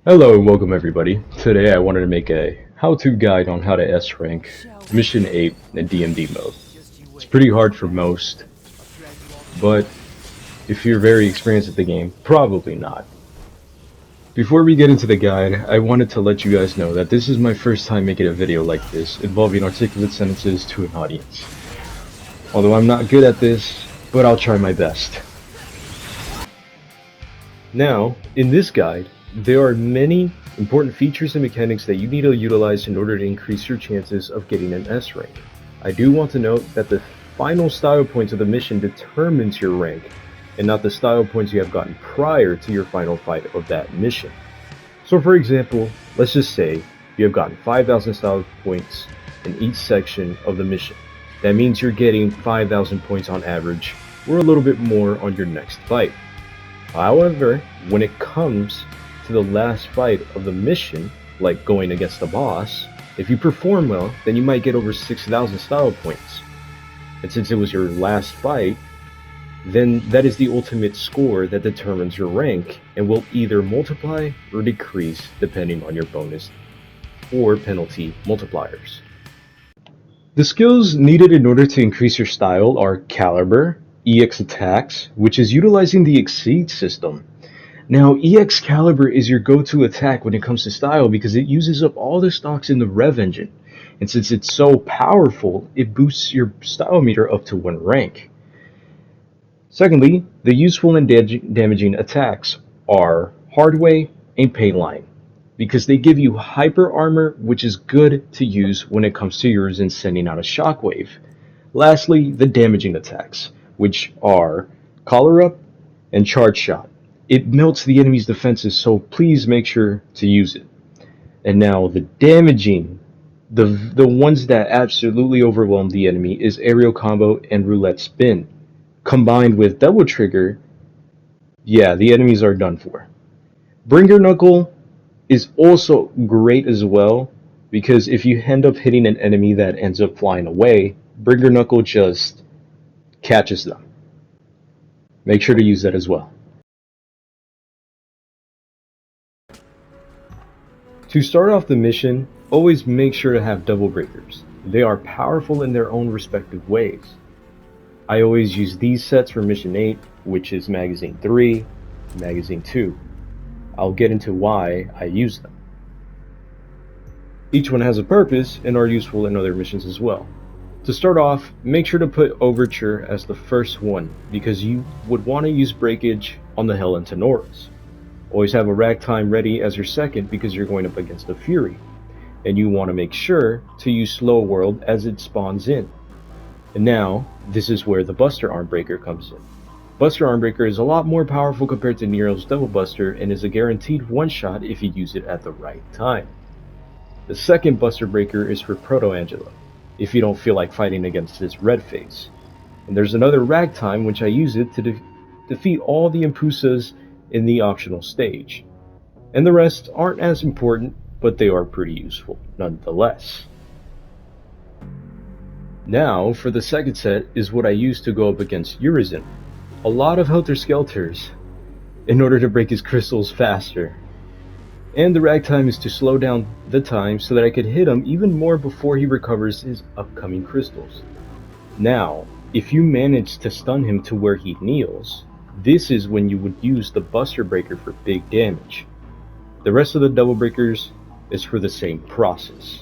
Hello and welcome everybody. Today I wanted to make a how-to guide on how to S-rank Mission 8 in DMD mode. It's pretty hard for most, but if you're very experienced at the game, probably not. Before we get into the guide, I wanted to let you guys know that this is my first time making a video like this involving articulate sentences to an audience. Although I'm not good at this, but I'll try my best. Now, in this guide, there are many important features and mechanics that you need to utilize in order to increase your chances of getting an S rank. I do want to note that the final style points of the mission determines your rank, and not the style points you have gotten prior to your final fight of that mission. So for example, let's just say you have gotten 5,000 style points in each section of the mission. That means you're getting 5,000 points on average, or a little bit more on your next fight. However, when it comes to the last fight of the mission, like going against the boss, if you perform well, then you might get over 6,000 style points. And since it was your last fight, then that is the ultimate score that determines your rank and will either multiply or decrease depending on your bonus or penalty multipliers. The skills needed in order to increase your style are Caliber, EX attacks, which is utilizing the Exceed system. Now, EX Caliber is your go-to attack when it comes to style because it uses up all the stocks in the Rev engine. And since it's so powerful, it boosts your style meter up to 1 rank. Secondly, the useful and damaging attacks are Hardway and Painline, because they give you hyper armor, which is good to use when it comes to yours and sending out a shockwave. Lastly, the damaging attacks, which are Collar Up and Charge Shot. It melts the enemy's defenses, so please make sure to use it. And now the damaging, the ones that absolutely overwhelm the enemy is Aerial Combo and Roulette Spin. Combined with Double Trigger, yeah, the enemies are done for. Bringer Knuckle is also great as well, because if you end up hitting an enemy that ends up flying away, Bringer Knuckle just catches them. Make sure to use that as well. To start off the mission, always make sure to have double breakers. They are powerful in their own respective ways. I always use these sets for Mission 8, which is Magazine 3, Magazine 2. I'll get into why I use them. Each one has a purpose and are useful in other missions as well. To start off, make sure to put Overture as the first one, because you would want to use Breakage on the Helen Tenoras. Always have a Ragtime ready as your second because you're going up against a Fury, and you want to make sure to use Slow World as it spawns in. And now, this is where the Buster Armbreaker comes in. Buster Armbreaker is a lot more powerful compared to Nero's Double Buster and is a guaranteed one-shot if you use it at the right time. The second Buster Breaker is for Proto Angela, if you don't feel like fighting against this red face. And there's another Ragtime, which I use it to defeat all the Impusas in the optional stage. And the rest aren't as important, but they are pretty useful nonetheless. Now, for the second set is what I use to go up against Urizen. A lot of Helter Skelters in order to break his crystals faster. And the Ragtime is to slow down the time so that I could hit him even more before he recovers his upcoming crystals. Now, if you manage to stun him to where he kneels, this is when you would use the Buster Breaker for big damage. The rest of the Double Breakers is for the same process.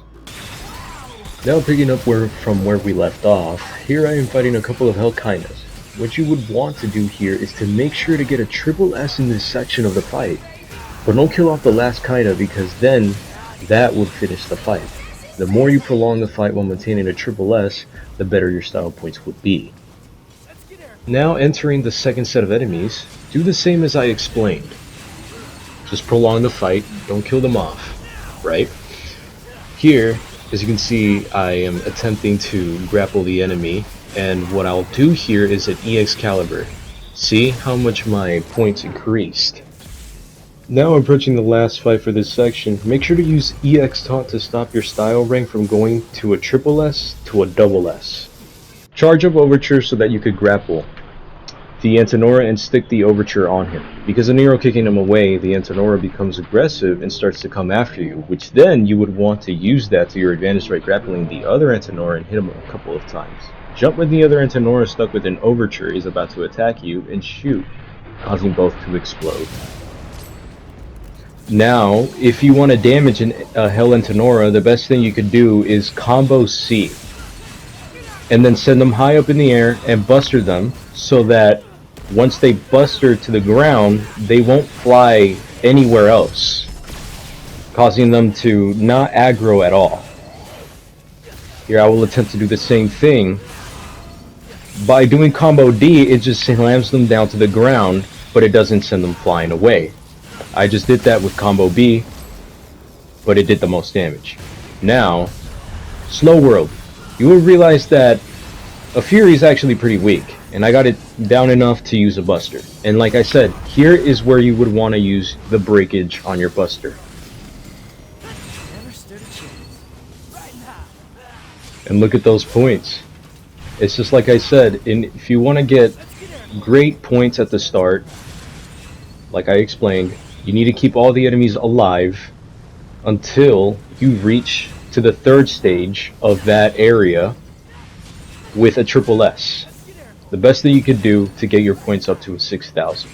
Now picking up from where we left off, here I am fighting a couple of Helkinas. What you would want to do here is to make sure to get a triple S in this section of the fight. But don't kill off the last Kaina, because then that would finish the fight. The more you prolong the fight while maintaining a triple S, the better your style points would be. Now entering the second set of enemies, do the same as I explained. Just prolong the fight, don't kill them off, right? Here, as you can see, I am attempting to grapple the enemy, and what I'll do here is an EX Caliber. See how much my points increased. Now approaching the last fight for this section, make sure to use EX Taunt to stop your style rank from going to a triple S to a double S. Charge up Overture so that you could grapple. the Antenora and stick the Overture on him. Because of Nero kicking him away, the Antenora becomes aggressive and starts to come after you, which then you would want to use that to your advantage by grappling the other Antenora and hit him a couple of times. Jump when the other Antenora stuck with an Overture is about to attack you and shoot, causing both to explode. Now, if you want to damage a Hell Antenora, the best thing you could do is combo C. And then send them high up in the air and buster them so that once they buster to the ground, they won't fly anywhere else, causing them to not aggro at all. Here I will attempt to do the same thing. By doing combo D, it just slams them down to the ground, but it doesn't send them flying away. I just did that with combo B, but it did the most damage. Now, Slow World. You will realize that a Fury is actually pretty weak, and I got it down enough to use a Buster. And like I said, here is where you would want to use the breakage on your Buster. And look at those points. It's just like I said, if you want to get great points at the start, like I explained, you need to keep all the enemies alive until you reach to the third stage of that area with a triple S. The best thing you could do to get your points up to 6,000.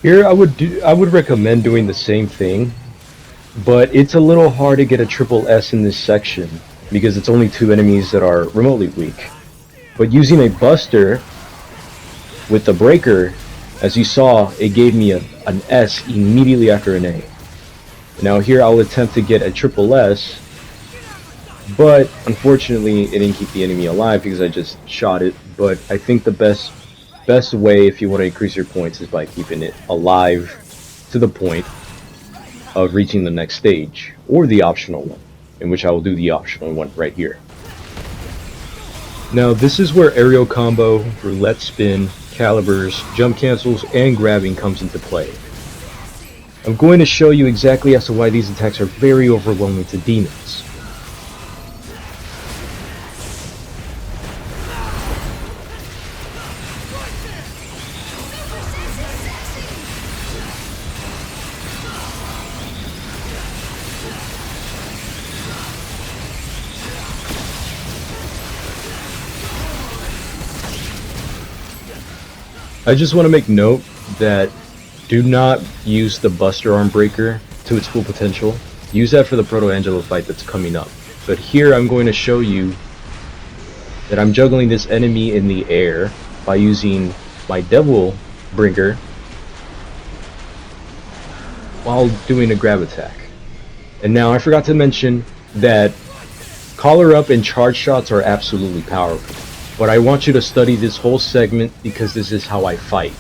Here I would recommend doing the same thing, but it's a little hard to get a triple S in this section because it's only 2 enemies that are remotely weak. But using a Buster with the Breaker, as you saw, it gave me an S immediately after an A. Now here I'll attempt to get a triple S, but unfortunately it didn't keep the enemy alive because I just shot it. But I think the best way if you want to increase your points is by keeping it alive to the point of reaching the next stage, or the optional one, in which I will do the optional one right here. Now this is where aerial combo, roulette spin, calibers, jump cancels, and grabbing comes into play. I'm going to show you exactly as to why these attacks are very overwhelming to demons. I just want to make note that do not use the Buster Arm Breaker to its full potential. Use that for the Proto-Angelo fight that's coming up. But here I'm going to show you that I'm juggling this enemy in the air by using my Devil Bringer while doing a grab attack. And now I forgot to mention that collar up and charge shots are absolutely powerful. But I want you to study this whole segment because this is how I fight.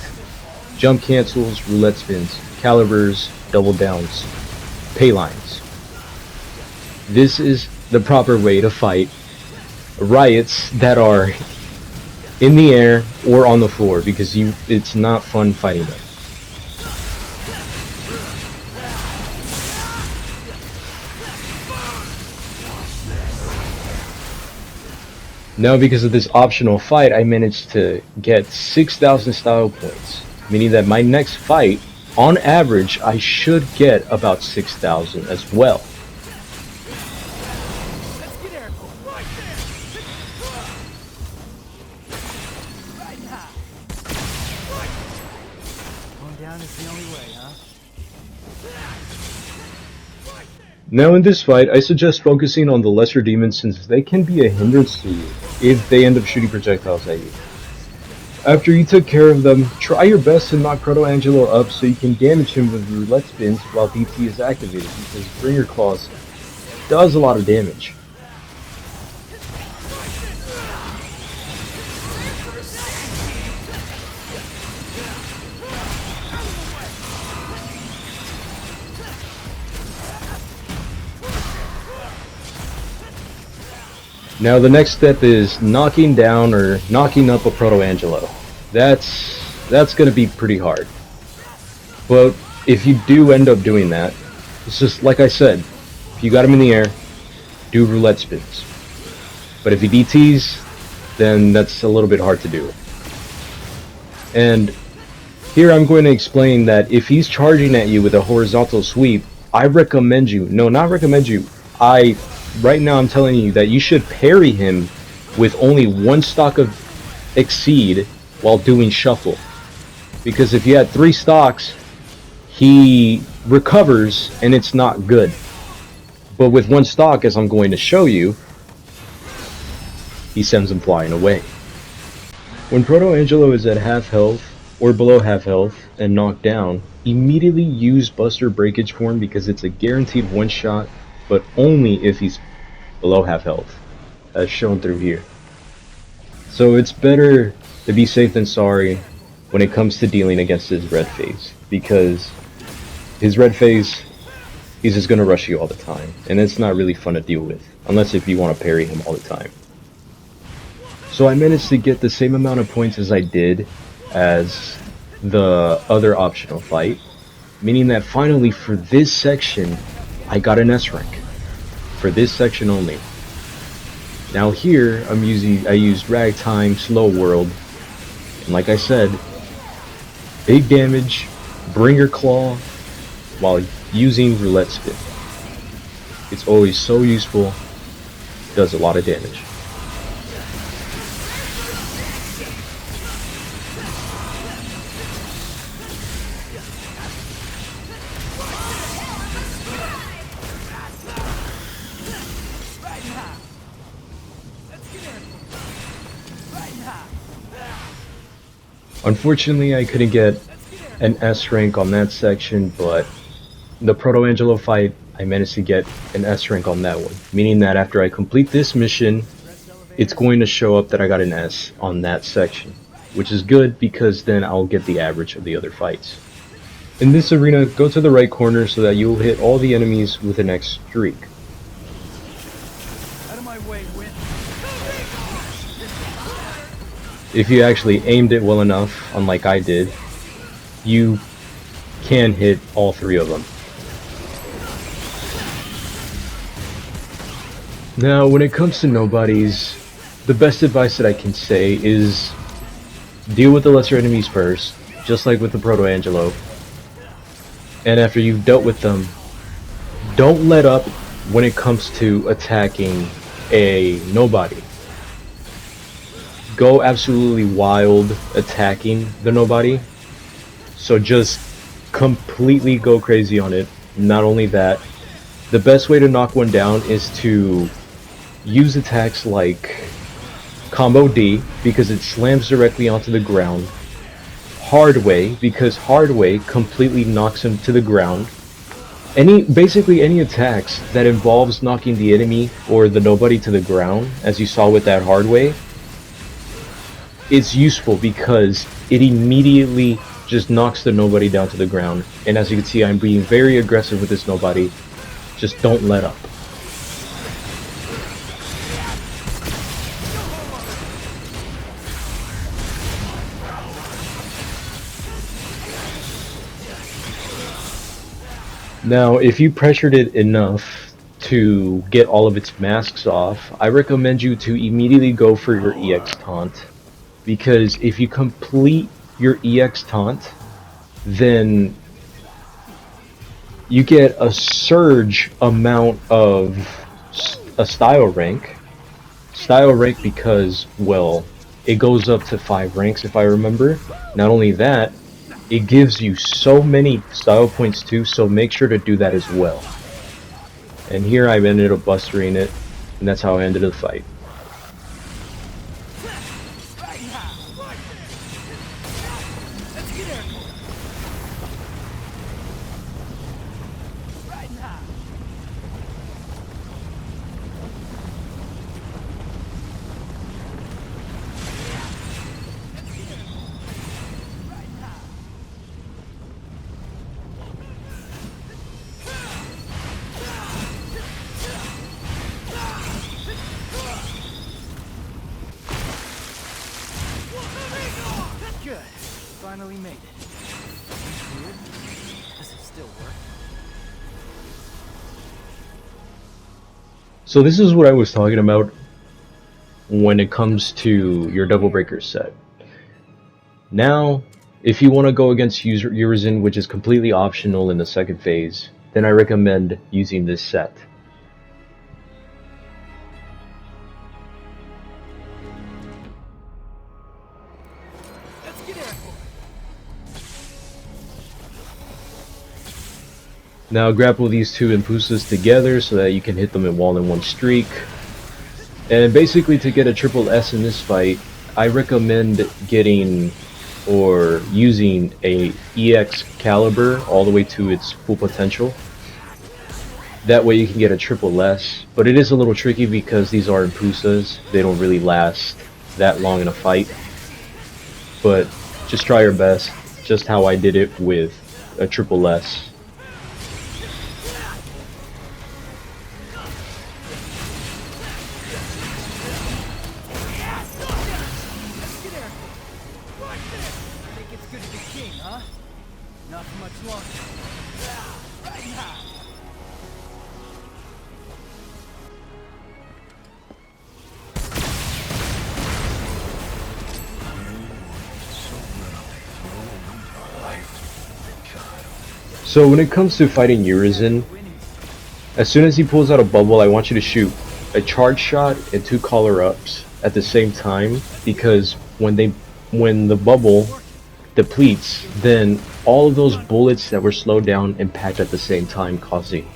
Jump cancels, roulette spins, calibers, double downs, pay lines. This is the proper way to fight riots that are in the air or on the floor, because it's not fun fighting them. Now, because of this optional fight, I managed to get 6,000 style points, meaning that my next fight, on average, I should get about 6,000 as well. Now in this fight, I suggest focusing on the lesser demons since they can be a hindrance to you if they end up shooting projectiles at you. After you took care of them, try your best to knock Proto-Angelo up so you can damage him with roulette spins while DT is activated, because Bringer Claws does a lot of damage. Now the next step is knocking down or knocking up a Proto-Angelo. That's gonna be pretty hard. But if you do end up doing that, it's just like I said, if you got him in the air, do roulette spins. But if he DTs, then that's a little bit hard to do. And here I'm going to explain that if he's charging at you with a horizontal sweep, I recommend you, no, not recommend you, right now I'm telling you that you should parry him with only one stock of exceed while doing shuffle. Because if you had 3 stocks, he recovers and it's not good. But with 1 stock, as I'm going to show you, he sends him flying away. When Proto-Angelo is at half health or below half health and knocked down, immediately use Buster Breakage form because it's a guaranteed one shot, but only if he's below half health, as shown through here. So it's better to be safe than sorry when it comes to dealing against his red phase, because his red phase, he's just going to rush you all the time, and it's not really fun to deal with, unless if you want to parry him all the time. So I managed to get the same amount of points as I did as the other optional fight, meaning that finally for this section, I got an S rank. For this section only. Now here, I used Ragtime, Slow World, and like I said, big damage, Bringer Claw, while using Roulette Spin. It's always so useful, does a lot of damage. Unfortunately, I couldn't get an S rank on that section, but the Proto-Angelo fight, I managed to get an S rank on that one. Meaning that after I complete this mission, it's going to show up that I got an S on that section. Which is good because then I'll get the average of the other fights. In this arena, go to the right corner so that you'll hit all the enemies with an X streak. If you actually aimed it well enough, unlike I did, you can hit all 3 of them. Now, when it comes to nobodies, the best advice that I can say is deal with the lesser enemies first, just like with the Proto-Angelo. And after you've dealt with them, don't let up when it comes to attacking a nobody. Go absolutely wild attacking the nobody. So just completely go crazy on it. Not only that, the best way to knock one down is to use attacks like Combo D, because it slams directly onto the ground. Hard Way, because Hard Way completely knocks him to the ground. Basically any attacks that involves knocking the enemy or the nobody to the ground, as you saw with that Hard Way, it's useful because it immediately just knocks the nobody down to the ground. And as you can see, I'm being very aggressive with this nobody. Just don't let up. Now, if you pressured it enough to get all of its masks off, I recommend you to immediately go for your EX taunt. Because if you complete your EX taunt, then you get a surge amount of a style rank. Style rank because, well, it goes up to 5 ranks if I remember. Not only that, it gives you so many style points too, so make sure to do that as well. And here I ended up bustering it, and that's how I ended the fight. finally made it. Weird. Does it still work? So this is what I was talking about when it comes to your double breaker set. Now, if you want to go against Urizen, which is completely optional in the second phase, then I recommend using this set. Let's get airborne. Now grapple these two Impulsas together so that you can hit them in one streak. And basically, to get a triple S in this fight, I recommend getting or using a EX caliber all the way to its full potential. That way you can get a triple S, but it is a little tricky because these are Impulsas. They don't really last that long in a fight. But just try your best, just how I did it with a triple S. Not for much longer. So when it comes to fighting Urizen, as soon as he pulls out a bubble, I want you to shoot a charge shot and 2 collar-ups at the same time, because when the bubble depletes, then all of those bullets that were slowed down impact at the same time, causing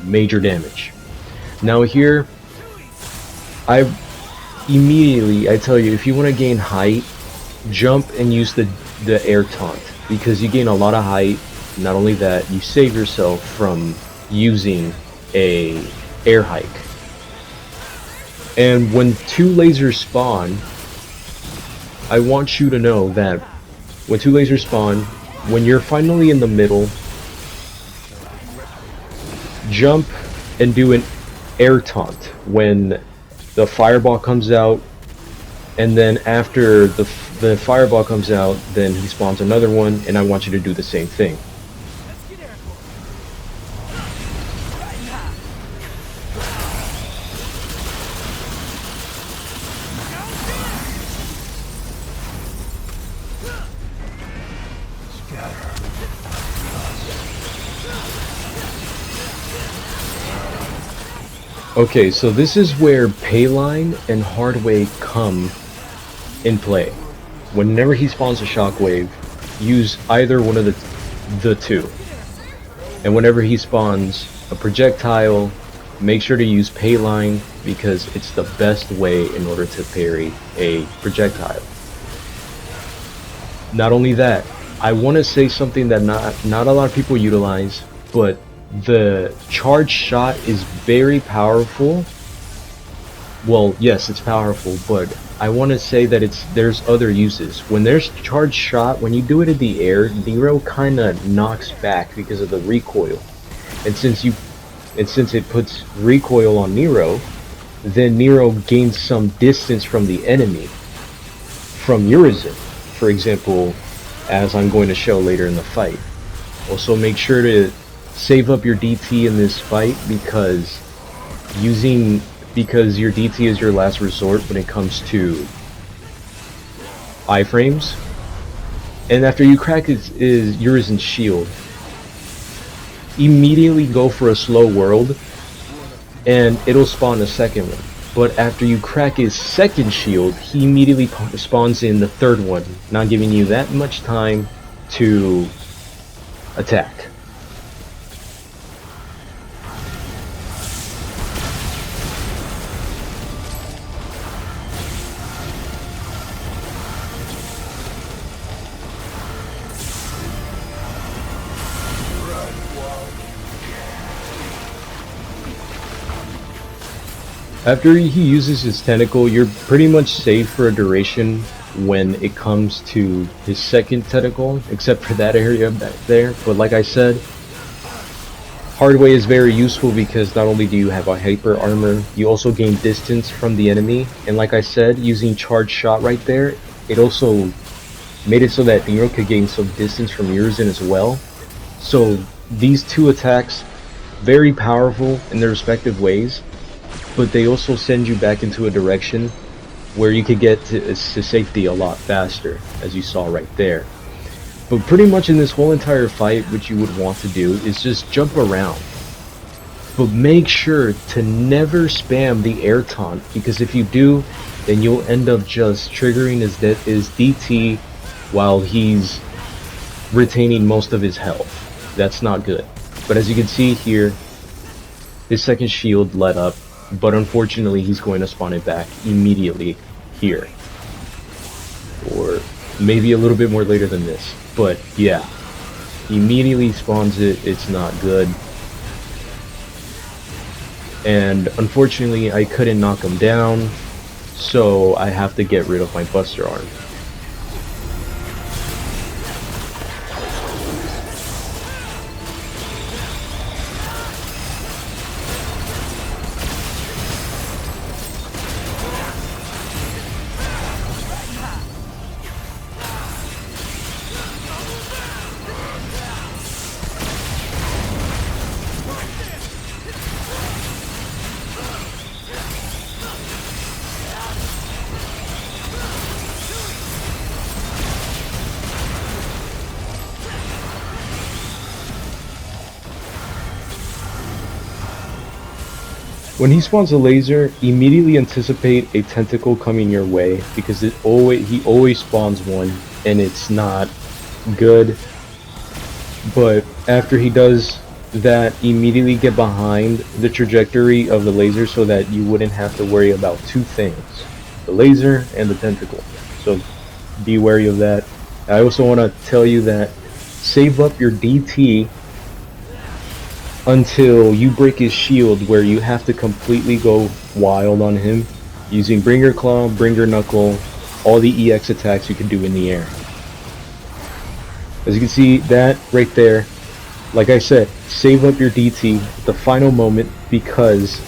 major damage. Now here, I tell you, if you want to gain height, jump and use the air taunt, because you gain a lot of height. Not only that, you save yourself from using a air hike. And when 2 lasers spawn, I want you to know that when 2 lasers spawn, when you're finally in the middle, jump and do an air taunt when the fireball comes out, and then after the fireball comes out, then he spawns another one, and I want you to do the same thing. Okay, so this is where Payline and Hardway come in play. Whenever he spawns a shockwave, use either one of the two. And whenever he spawns a projectile, make sure to use Payline, because it's the best way in order to parry a projectile. Not only that, I want to say something that not a lot of people utilize, but the charge shot is very powerful. Well, yes, it's powerful, but I want to say that there's other uses. When there's charge shot, when you do it in the air, Nero kind of knocks back because of the recoil. And since it puts recoil on Nero, then Nero gains some distance from the enemy, from Urizen, for example, as I'm going to show later in the fight. Also, make sure to save up your DT in this fight, because your DT is your last resort when it comes to iframes. And after you crack is Urizen's shield, immediately go for a slow world, and it'll spawn a second one. But after you crack his second shield, he immediately spawns in the third one, not giving you that much time to attack. After he uses his tentacle, you're pretty much safe for a duration when it comes to his second tentacle, except for that area back there. But like I said, Hardway is very useful because not only do you have a hyper armor, you also gain distance from the enemy. And like I said, using charge shot right there, it also made it so that Nero could gain some distance from Urizen as well. So these two attacks, very powerful in their respective ways, but they also send you back into a direction where you could get to safety a lot faster, as you saw right there. But pretty much in this whole entire fight, what you would want to do is just jump around. But make sure to never spam the air taunt, because if you do, then you'll end up just triggering his DT while he's retaining most of his health. That's not good. But as you can see here, his second shield let up, but unfortunately he's going to spawn it back immediately here. Or maybe a little bit more later than this. But yeah, immediately spawns it. It's not good. And unfortunately I couldn't knock him down, so I have to get rid of my Buster Arm. When he spawns a laser, immediately anticipate a tentacle coming your way, because he always spawns one, and it's not good. But after he does that, immediately get behind the trajectory of the laser so that you wouldn't have to worry about two things: the laser and the tentacle. So be wary of that. I also want to tell you that save up your DT until you break his shield, where you have to completely go wild on him using Bringer Claw, Bringer Knuckle, all the EX attacks you can do in the air. As you can see, that right there, like I said, save up your DT at the final moment, because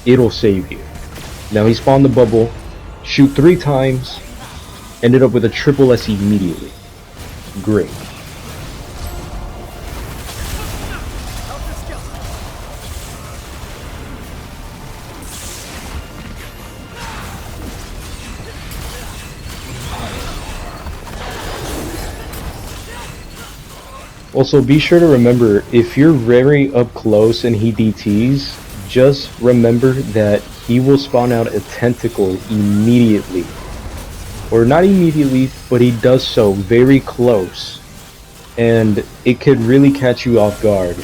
it'll save you. Now he spawned the bubble, shoot 3 times, ended up with a triple S immediately. Great. Also, be sure to remember, if you're very up close and he DTs, just remember that he will spawn out a tentacle immediately. Or not immediately, but he does so very close. And it could really catch you off guard.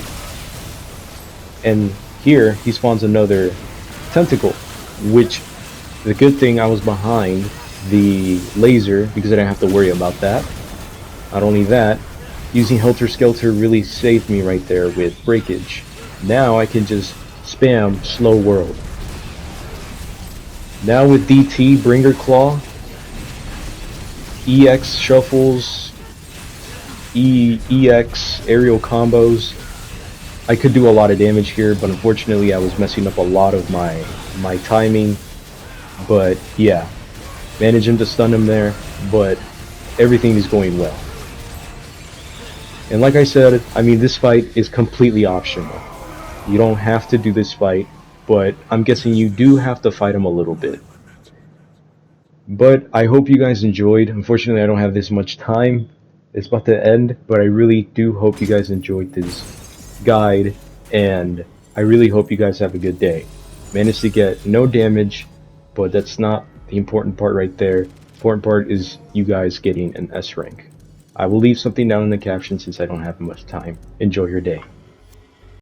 And here, he spawns another tentacle, which, the good thing, I was behind the laser, because I didn't have to worry about that. Not only that, using Helter Skelter really saved me right there with breakage. Now I can just spam Slow World. Now with DT, Bringer Claw, EX shuffles, EX aerial combos, I could do a lot of damage here, but unfortunately I was messing up a lot of my timing. But yeah, managing to stun him there, but everything is going well. And like I said, I mean, this fight is completely optional. You don't have to do this fight, but I'm guessing you do have to fight him a little bit. But I hope you guys enjoyed. Unfortunately, I don't have this much time. It's about to end, but I really do hope you guys enjoyed this guide, and I really hope you guys have a good day. Managed to get no damage, but that's not the important part right there. The important part is you guys getting an S rank. I will leave something down in the caption since I don't have much time. Enjoy your day.